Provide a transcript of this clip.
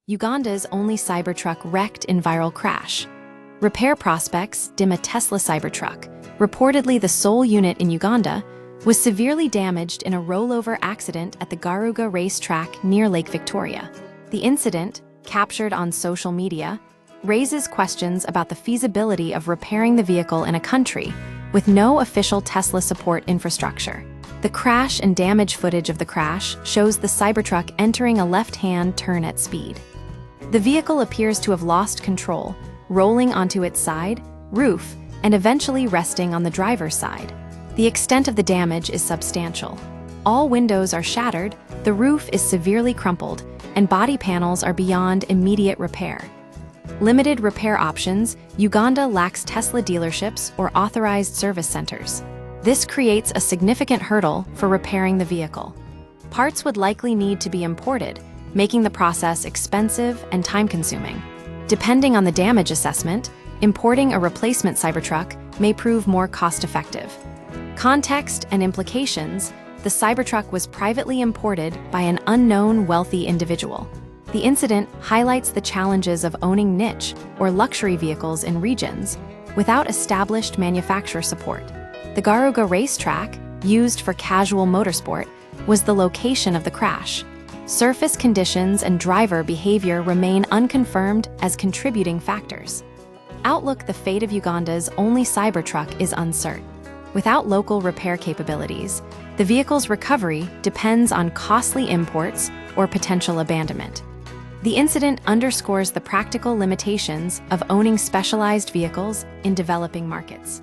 Uganda's only Cybertruck wrecked in viral crash. Repair prospects dim a Tesla Cybertruck, reportedly the sole unit in Uganda, was severely damaged in a rollover accident at the Garuga racetrack near Lake Victoria. The incident, captured on social media, raises questions about the feasibility of repairing the vehicle in a country with no official Tesla support infrastructure. The crash and damage footage of the crash shows the Cybertruck entering a left-hand turn at speed. The vehicle appears to have lost control, rolling onto its side, roof, and eventually resting on the driver's side. The extent of the damage is substantial. All windows are shattered, the roof is severely crumpled, and body panels are beyond immediate repair. Limited repair options, Uganda lacks Tesla dealerships or authorized service centers. This creates a significant hurdle for repairing the vehicle. Parts would likely need to be imported, making the process expensive and time-consuming. Depending on the damage assessment, importing a replacement Cybertruck may prove more cost-effective. Context and implications: the Cybertruck was privately imported by an unknown wealthy individual. The incident highlights the challenges of owning niche or luxury vehicles in regions without established manufacturer support. The Garuga racetrack, used for casual motorsport, was the location of the crash. Surface conditions and driver behavior remain unconfirmed as contributing factors. Outlook: the fate of Uganda's only Cybertruck is uncertain. Without local repair capabilities, the vehicle's recovery depends on costly imports or potential abandonment. The incident underscores the practical limitations of owning specialized vehicles in developing markets.